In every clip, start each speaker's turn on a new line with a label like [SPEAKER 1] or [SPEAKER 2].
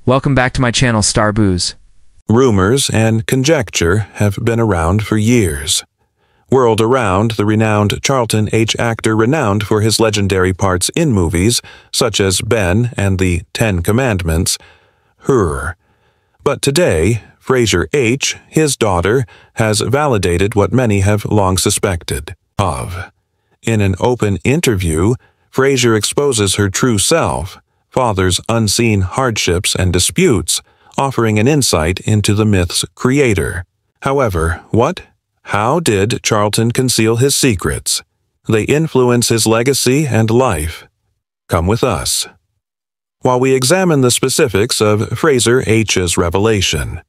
[SPEAKER 1] Welcome back to my channel, Star Booze.
[SPEAKER 2] Rumors and conjecture have been around for years. Whirled around the renowned Charlton H. actor renowned for his legendary parts in movies such as Ben and the Ten Commandments, Hur. But today, Fraser H., his daughter, has validated what many have long suspected of. In an open interview, Fraser exposes her true self, father's unseen hardships and disputes, offering an insight into the myth's creator. However, how did Charlton conceal his secrets? They influence his legacy and life. Come with us while we examine the specifics of Fraser H.'s revelation.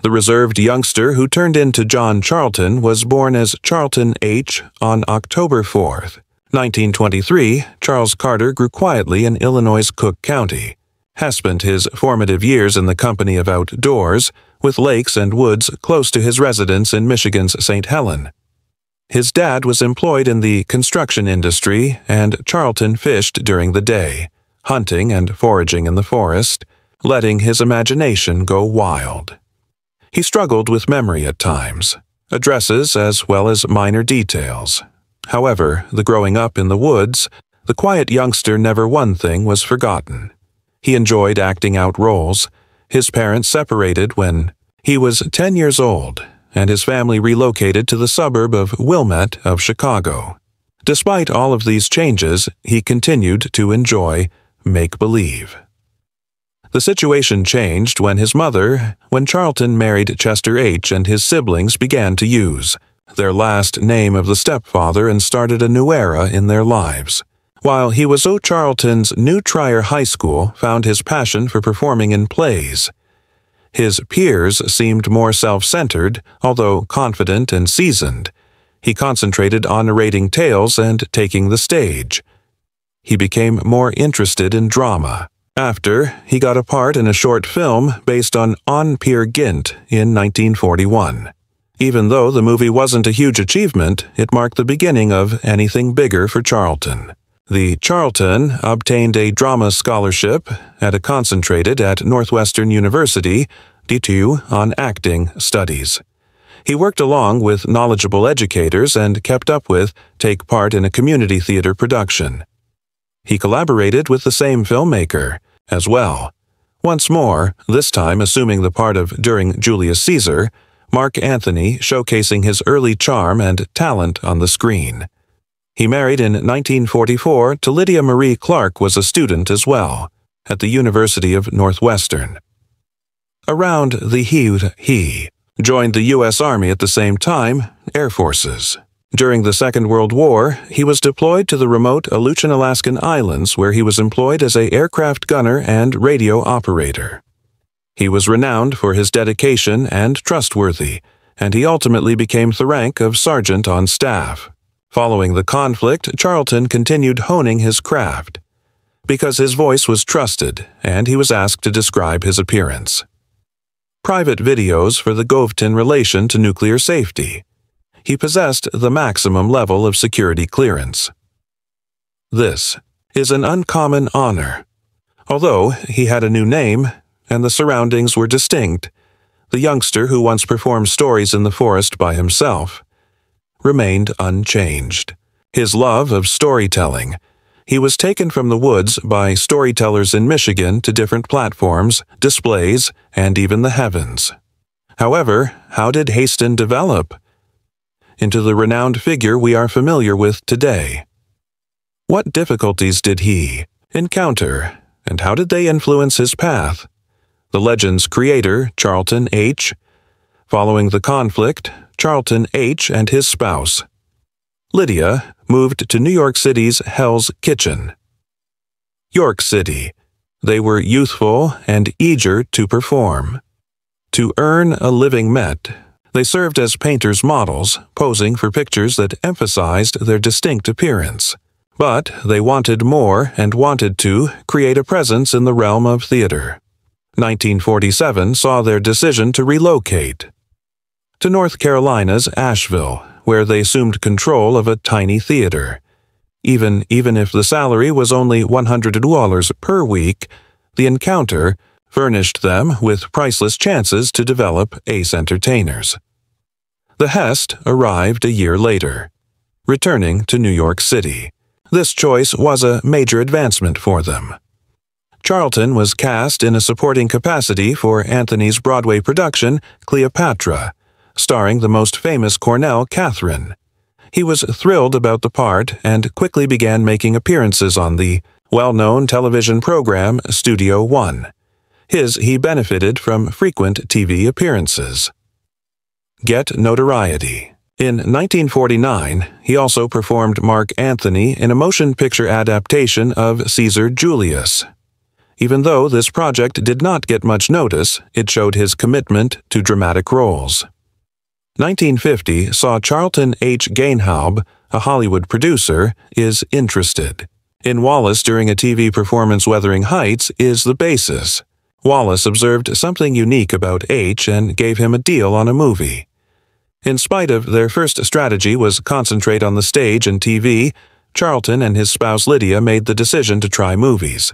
[SPEAKER 2] The reserved youngster who turned into John Charlton was born as Charlton H. on October 4th. 1923, Charles Carter grew quietly in Illinois' Cook County. Hess spent his formative years in the company of outdoors, with lakes and woods close to his residence in Michigan's St. Helen. His dad was employed in the construction industry, and Charlton fished during the day, hunting and foraging in the forest, letting his imagination go wild. He struggled with memory at times, addresses as well as minor details. However, growing up in the woods, the quiet youngster never one thing was forgotten. He enjoyed acting out roles. His parents separated when he was 10 years old, and his family relocated to the suburb of Wilmette of Chicago. Despite all of these changes, he continued to enjoy make-believe. The situation changed when Charlton married Chester H. and his siblings began to use their last name of the stepfather and started a new era in their lives. While he was Charlton's New Trier High School found his passion for performing in plays. His peers seemed more self-centered, although confident and seasoned. He concentrated on narrating tales and taking the stage. He became more interested in drama. After, he got a part in a short film based on Peer Gynt in 1941. Even though the movie wasn't a huge achievement, it marked the beginning of anything bigger for Charlton. The Charlton obtained a drama scholarship concentrated at Northwestern University, D2 on acting studies. He worked along with knowledgeable educators and kept up with take part in a community theater production. He collaborated with the same filmmaker as well. Once more, this time assuming the part of during Julius Caesar, Mark Anthony showcasing his early charm and talent on the screen. He married in 1944 to Lydia Marie Clark, was a student as well, at the University of Northwestern. Around the he joined the U.S. Army at the same time, Air Forces. During the Second World War, he was deployed to the remote Aleutian Alaskan Islands where he was employed as an aircraft gunner and radio operator. He was renowned for his dedication and trustworthy, and he ultimately became the rank of sergeant on staff. Following the conflict, Charlton continued honing his craft, because his voice was trusted, and he was asked to describe his appearance. Private videos for the Govton relation to nuclear safety. He possessed the maximum level of security clearance. This is an uncommon honor. Although he had a new name, and the surroundings were distinct, the youngster who once performed stories in the forest by himself remained unchanged. His love of storytelling. He was taken from the woods by storytellers in Michigan to different platforms, displays, and even the heavens. However, how did Heston develop into the renowned figure we are familiar with today? What difficulties did he encounter, and how did they influence his path? The legend's creator, Charlton H. Following the conflict, Charlton H. and his spouse, Lydia, moved to New York City's Hell's Kitchen. York City. They were youthful and eager to perform. To earn a living met, they served as painters' models, posing for pictures that emphasized their distinct appearance. But they wanted more and wanted to create a presence in the realm of theater. 1947 saw their decision to relocate to North Carolina's Asheville, where they assumed control of a tiny theater. Even if the salary was only $100 per week, the encounter furnished them with priceless chances to develop ace entertainers. The Hest arrived a year later, returning to New York City. This choice was a major advancement for them. Charlton was cast in a supporting capacity for Anthony's Broadway production, Cleopatra, starring the most famous Cornell, Catherine. He was thrilled about the part and quickly began making appearances on the well-known television program Studio One. He benefited from frequent TV appearances. Get notoriety. In 1949, he also performed Mark Antony in a motion picture adaptation of Caesar Julius. Even though this project did not get much notice, it showed his commitment to dramatic roles. 1950 saw Charlton H. Gainhaub, a Hollywood producer, is interested. In Wallace during a TV performance Wuthering Heights is the basis. Wallace observed something unique about H and gave him a deal on a movie. In spite of their first strategy was concentrate on the stage and TV, Charlton and his spouse Lydia made the decision to try movies.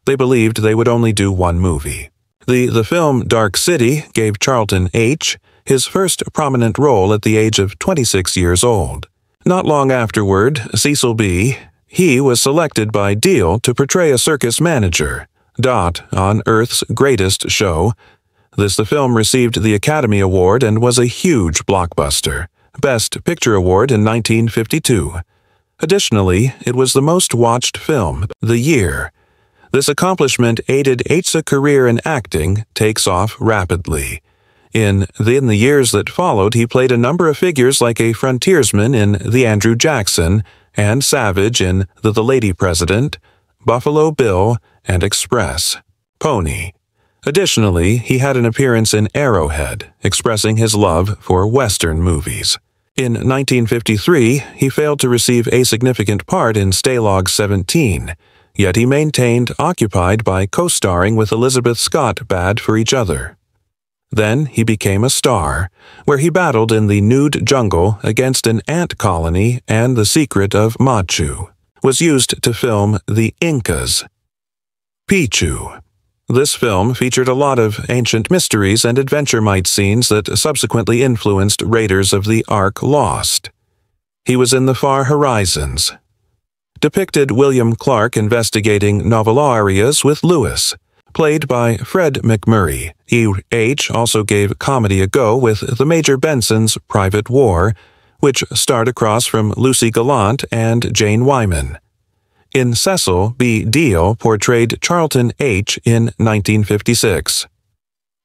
[SPEAKER 2] They believed they would only do one movie. The film Dark City gave Charlton H. his first prominent role at the age of 26 years old. Not long afterward, Cecil B. He was selected by Deal to portray a circus manager, Dot, on Earth's Greatest Show. The film received the Academy Award and was a huge blockbuster, Best Picture Award in 1952. Additionally, it was the most watched film the year. This accomplishment aided H's career in acting takes off rapidly. In the years that followed, he played a number of figures like a frontiersman in The Andrew Jackson and Savage in The Lady President, Buffalo Bill, and Express, Pony. Additionally, he had an appearance in Arrowhead, expressing his love for Western movies. In 1953, he failed to receive a significant part in Stalag 17, yet he maintained occupied by co-starring with Elizabeth Scott Bad for Each Other. Then he became a star, where he battled in the nude jungle against an ant colony, and The Secret of Machu was used to film The Incas. Pichu. This film featured a lot of ancient mysteries and adventure might scenes that subsequently influenced Raiders of the Ark Lost. He was in The Far Horizons. Depicted William Clark investigating novel areas with Lewis, played by Fred McMurray. H. also gave comedy a go with The Major Benson's Private War, which starred across from Lucy Gallant and Jane Wyman. In Cecil B. Deal portrayed Charlton H. in 1956.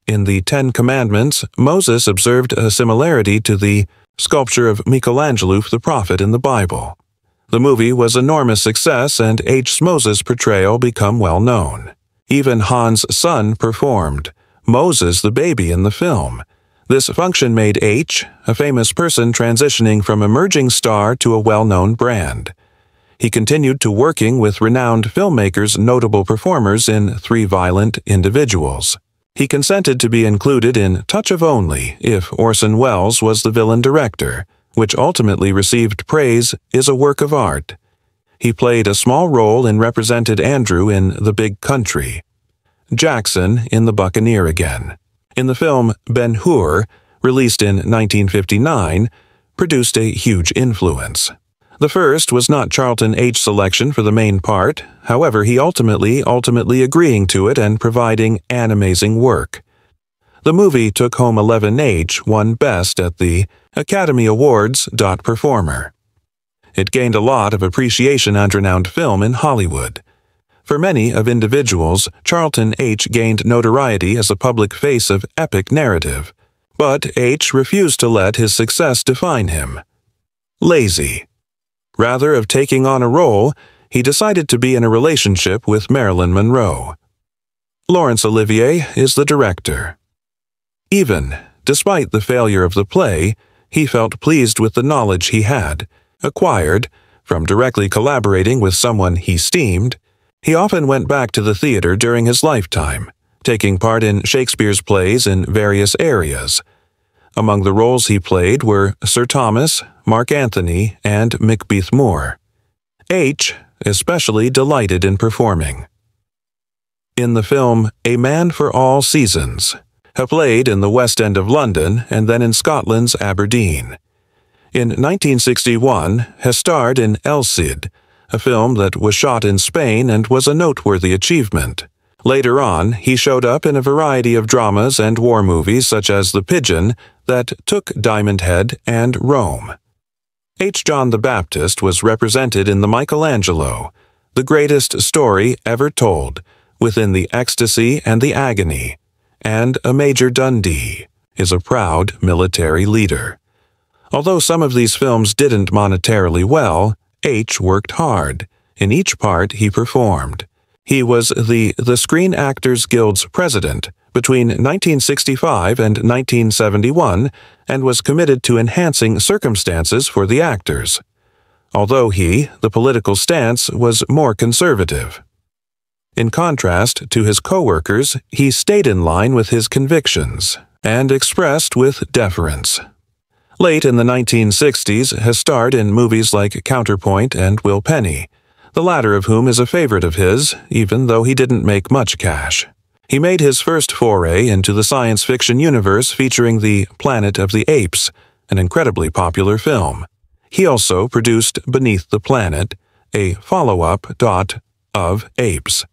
[SPEAKER 2] In The Ten Commandments, Moses observed a similarity to the sculpture of Michelangelo the prophet in the Bible. The movie was an enormous success and H.'s Moses portrayal became well known. Even Han's son performed, Moses the baby in the film. This function made H. a famous person transitioning from emerging star to a well-known brand. He continued to working with renowned filmmakers, notable performers in Three Violent Individuals. He consented to be included in Touch of Only if Orson Welles was the villain director, which ultimately received praise, is a work of art. He played a small role and represented Andrew in The Big Country. Jackson in The Buccaneer Again. In the film Ben-Hur, released in 1959, produced a huge influence. The first was not Charlton H.'s selection for the main part, however he ultimately agreeing to it and providing an amazing work. The movie took home 11H won Best at the Academy Awards. Performer. It gained a lot of appreciation and renowned film in Hollywood. For many of individuals, Charlton H. gained notoriety as a public face of epic narrative, but H. refused to let his success define him. Lazy. Rather of taking on a role, he decided to be in a relationship with Marilyn Monroe. Laurence Olivier is the director. Even, despite the failure of the play, he felt pleased with the knowledge he had acquired from directly collaborating with someone he esteemed. He often went back to the theater during his lifetime, taking part in Shakespeare's plays in various areas. Among the roles he played were Sir Thomas, Mark Antony, and Macbeth Moore. H. especially delighted in performing. in the film A Man for All Seasons, played in the West End of London and then in Scotland's Aberdeen. In 1961, he starred in El Cid, a film that was shot in Spain and was a noteworthy achievement. Later on, he showed up in a variety of dramas and war movies such as The Pigeon that took Diamond Head and Rome. H. John the Baptist was represented in the Michelangelo, The Greatest Story Ever Told, Within the Ecstasy and the Agony, and A Major Dundee is a proud military leader. Although some of these films didn't monetarily well, H. worked hard. In each part he performed. He was the Screen Actors Guild's president between 1965 and 1971 and was committed to enhancing circumstances for the actors, although the political stance was more conservative. In contrast to his co-workers, he stayed in line with his convictions and expressed with deference. Late in the 1960s, he starred in movies like Counterpoint and Will Penny, the latter of whom is a favorite of his, even though he didn't make much cash. He made his first foray into the science fiction universe featuring The Planet of the Apes, an incredibly popular film. He also produced Beneath the Planet, a follow-up of Apes.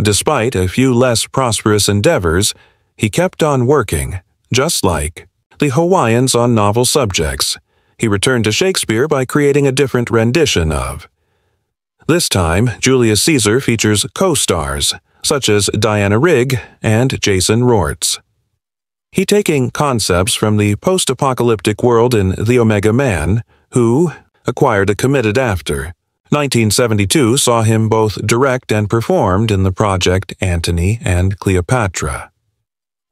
[SPEAKER 2] Despite a few less prosperous endeavors, he kept on working, just like the Hawaiians on novel subjects. He returned to Shakespeare by creating a different rendition of. This time, Julius Caesar features co-stars, such as Diana Rigg and Jason Rorts. He taking concepts from the post-apocalyptic world in The Omega Man, who acquired a committed after. 1972 saw him both direct and performed in the project Antony and Cleopatra.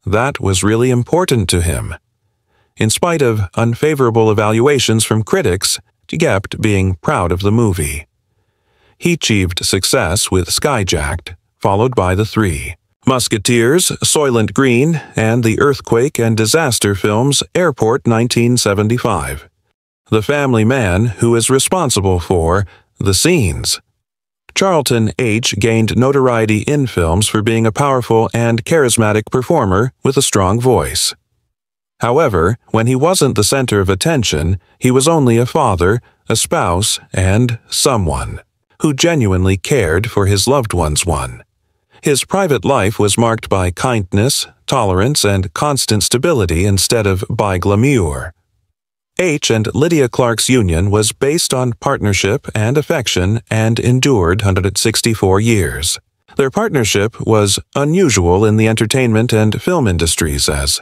[SPEAKER 2] That was really important to him. In spite of unfavorable evaluations from critics, he kept being proud of the movie. He achieved success with Skyjacked, followed by The Three Musketeers, Soylent Green, and the earthquake and disaster films Airport 1975. The family man who is responsible for the scenes. Charlton H. gained notoriety in films for being a powerful and charismatic performer with a strong voice. However, when he wasn't the center of attention, he was only a father, a spouse, and someone who genuinely cared for his loved ones. His private life was marked by kindness, tolerance, and constant stability instead of by glamour. H. and Lydia Clark's union was based on partnership and affection and endured 164 years. Their partnership was unusual in the entertainment and film industries as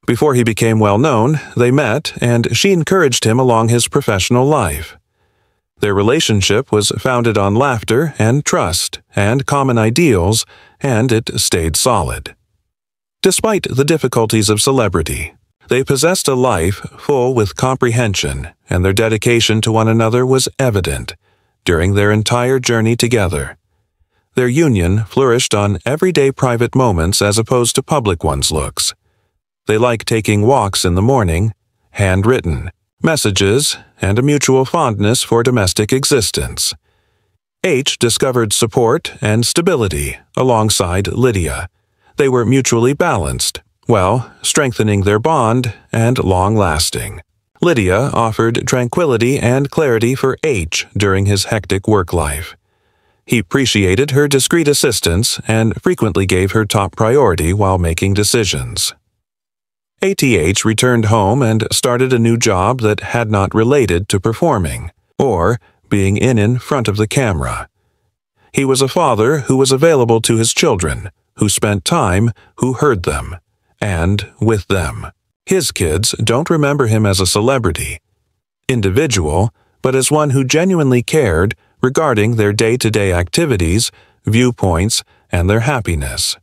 [SPEAKER 2] before he became well known, they met and she encouraged him along his professional life. Their relationship was founded on laughter and trust and common ideals, and it stayed solid. Despite the difficulties of celebrity, they possessed a life full with comprehension, and their dedication to one another was evident during their entire journey together. Their union flourished on everyday private moments as opposed to public ones' looks. They like taking walks in the morning, handwritten messages, and a mutual fondness for domestic existence. H. discovered support and stability alongside Lydia. They were mutually balanced, strengthening their bond and long-lasting. Lydia offered tranquility and clarity for H. during his hectic work life. He appreciated her discreet assistance and frequently gave her top priority while making decisions. ATH returned home and started a new job that had not related to performing or being in front of the camera. He was a father who was available to his children, who spent time, who heard them, and with them. His kids don't remember him as a celebrity, individual, but as one who genuinely cared regarding their day-to-day activities, viewpoints, and their happiness.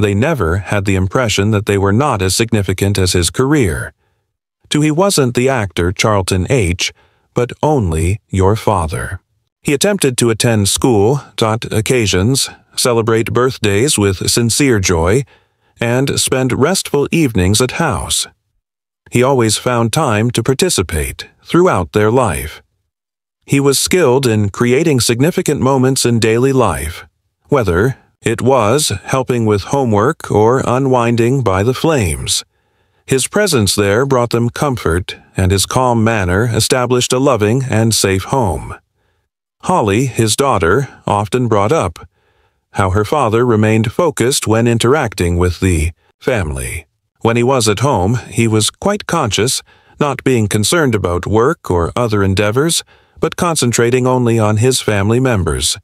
[SPEAKER 2] They never had the impression that they were not as significant as his career. He wasn't the actor Charlton H., but only your father. He attempted to attend school, taught occasions, celebrate birthdays with sincere joy, and spend restful evenings at house. He always found time to participate throughout their life. He was skilled in creating significant moments in daily life, whether it was helping with homework or unwinding by the flames. His presence there brought them comfort, and his calm manner established a loving and safe home. Holly, his daughter, often brought up how her father remained focused when interacting with the family. When he was at home, he was quite conscious, not being concerned about work or other endeavors, but concentrating only on his family members.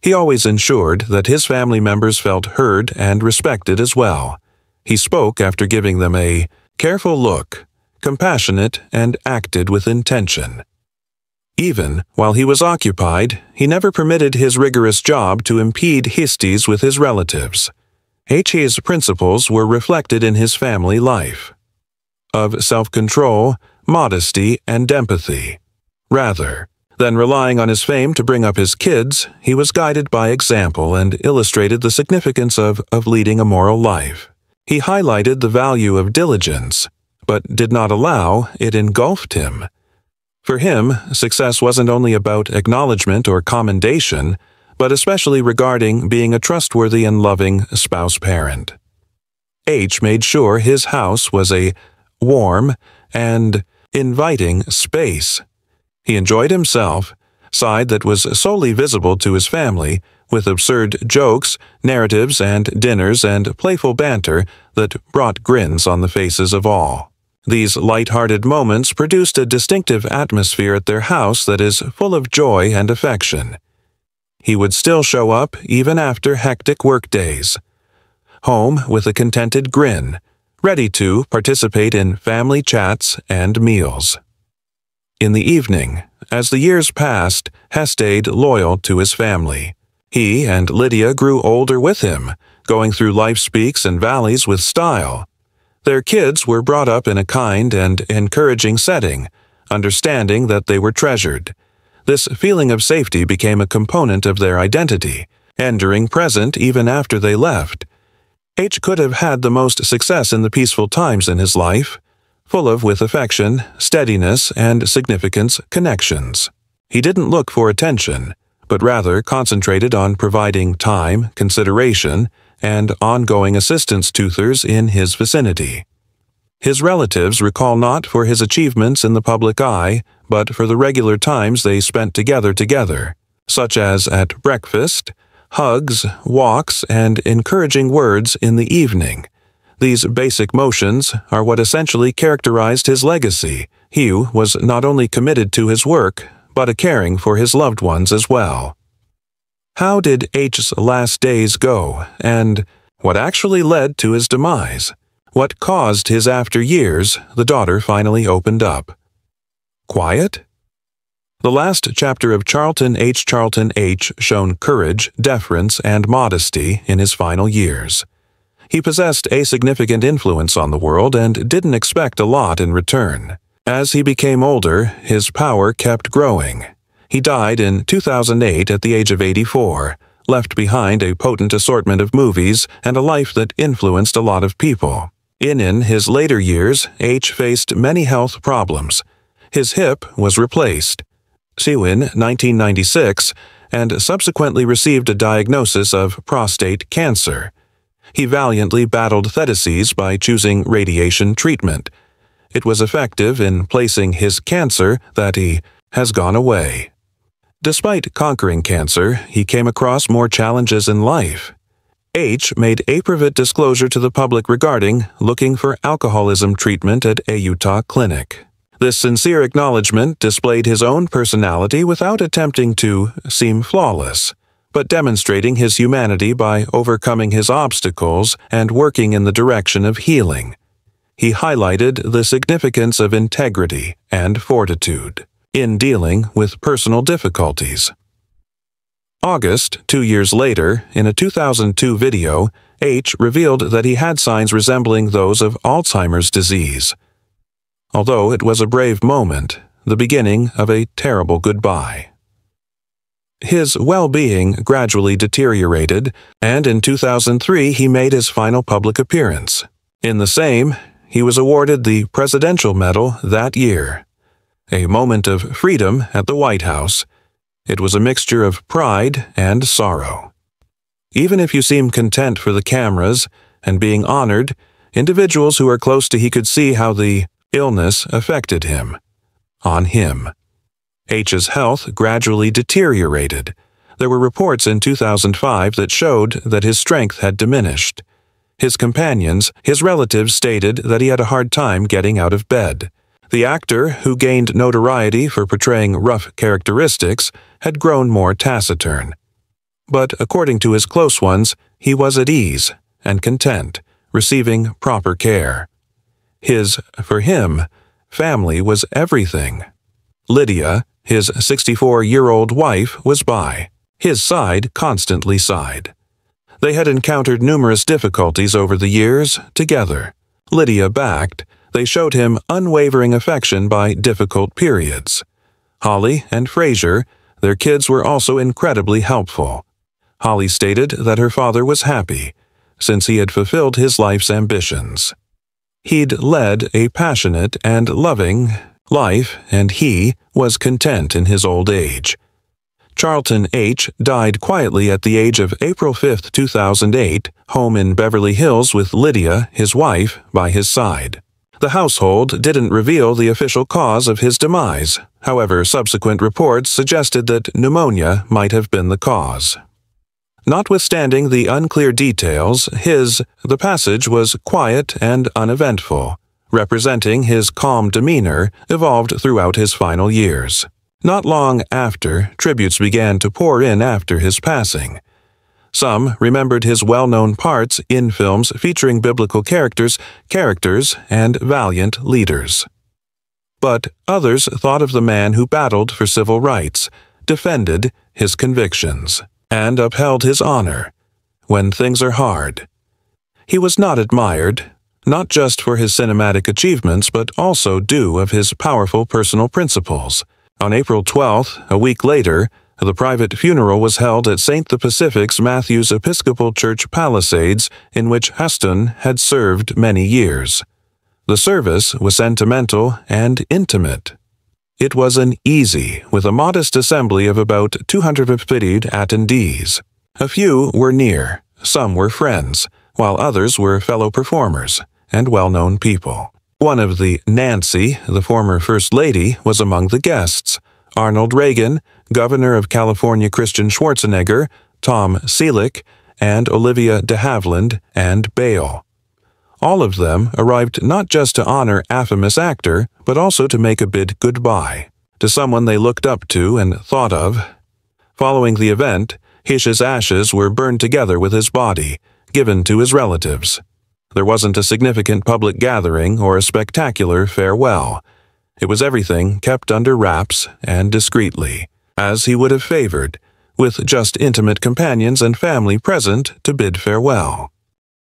[SPEAKER 2] He always ensured that his family members felt heard and respected as well. He spoke after giving them a careful look, compassionate, and acted with intention. Even while he was occupied, he never permitted his rigorous job to impede Hestes with his relatives. H's principles were reflected in his family life of self-control, modesty, and empathy. Rather than relying on his fame to bring up his kids, he was guided by example and illustrated the significance of leading a moral life. He highlighted the value of diligence, but did not allow it engulfed him. For him, success wasn't only about acknowledgement or commendation, but especially regarding being a trustworthy and loving spouse-parent. H made sure his house was a warm and inviting space. He enjoyed himself, side that was solely visible to his family, with absurd jokes, narratives, and dinners and playful banter that brought grins on the faces of all. These light-hearted moments produced a distinctive atmosphere at their house that is full of joy and affection. He would still show up even after hectic workdays, home with a contented grin, ready to participate in family chats and meals. In the evening, as the years passed, Hess stayed loyal to his family. He and Lydia grew older with him, going through life's peaks and valleys with style. Their kids were brought up in a kind and encouraging setting, understanding that they were treasured. This feeling of safety became a component of their identity, enduring present even after they left. H could have had the most success in the peaceful times in his life, full of with affection, steadiness, and significance connections. He didn't look for attention, but rather concentrated on providing time, consideration, and ongoing assistance to others in his vicinity. His relatives recall not for his achievements in the public eye, but for the regular times they spent together, such as at breakfast, hugs, walks, and encouraging words in the evening. These basic motions are what essentially characterized his legacy. He was not only committed to his work, but a caring for his loved ones as well. How did H's last days go, and what actually led to his demise? What caused his after years? The daughter finally opened up. Quiet? The last chapter of Charlton H. shown courage, deference, and modesty in his final years. He possessed a significant influence on the world and didn't expect a lot in return. As he became older, his power kept growing. He died in 2008 at the age of 84, left behind a potent assortment of movies and a life that influenced a lot of people. In his later years, H faced many health problems. His hip was replaced in 1996 and subsequently received a diagnosis of prostate cancer. He valiantly battled thetaces by choosing radiation treatment. It was effective in placing his cancer that he has gone away. Despite conquering cancer, he came across more challenges in life. H made a private disclosure to the public regarding looking for alcoholism treatment at a Utah clinic. This sincere acknowledgement displayed his own personality without attempting to seem flawless, but demonstrating his humanity by overcoming his obstacles and working in the direction of healing. He highlighted the significance of integrity and fortitude in dealing with personal difficulties. August, 2 years later, in a 2002 video, H revealed that he had signs resembling those of Alzheimer's disease. Although it was a brave moment, the beginning of a terrible goodbye. His well-being gradually deteriorated, and in 2003 he made his final public appearance. In the same, he was awarded the Presidential Medal that year. A moment of freedom at the White House. It was a mixture of pride and sorrow. Even if you seem content for the cameras and being honored, individuals who are close to he could see how the illness affected him. On him. H's health gradually deteriorated. There were reports in 2005 that showed that his strength had diminished. His companions, his relatives stated that he had a hard time getting out of bed. The actor, who gained notoriety for portraying rough characteristics, had grown more taciturn. But according to his close ones, he was at ease and content, receiving proper care. For him, family was everything. Lydia, his 64-year-old wife, was by his side, constantly sighed. They had encountered numerous difficulties over the years, together. Lydia backed. They showed him unwavering affection by difficult periods. Holly and Fraser, their kids, were also incredibly helpful. Holly stated that her father was happy, since he had fulfilled his life's ambitions. He'd led a passionate and loving life, and he was content in his old age. Charlton H. died quietly at the age of April 5, 2008, home in Beverly Hills with Lydia, his wife, by his side. The household didn't reveal the official cause of his demise. However, subsequent reports suggested that pneumonia might have been the cause. Notwithstanding the unclear details, the passage was quiet and uneventful, representing his calm demeanor evolved throughout his final years. Not long after, tributes began to pour in after his passing. Some remembered his well-known parts in films featuring biblical characters, and valiant leaders. But others thought of the man who battled for civil rights, defended his convictions, and upheld his honor when things are hard. He was not admired, not just for his cinematic achievements, but also due of his powerful personal principles. On April 12th, a week later, the private funeral was held at St. the Pacific's Matthews Episcopal Church Palisades, in which Heston had served many years. The service was sentimental and intimate. It was an easy, with a modest assembly of about 250 attendees. A few were near, some were friends, while others were fellow performers and well-known people. One of the Nancy, the former First Lady, was among the guests. Arnold Reagan, Governor of California Christian Schwarzenegger, Tom Selleck, and Olivia de Havilland and Bale. All of them arrived not just to honor affamous actor, but also to make a bid goodbye to someone they looked up to and thought of. Following the event, Hish's ashes were burned together with his body, given to his relatives. There wasn't a significant public gathering or a spectacular farewell. It was everything kept under wraps and discreetly, as he would have favored, with just intimate companions and family present to bid farewell.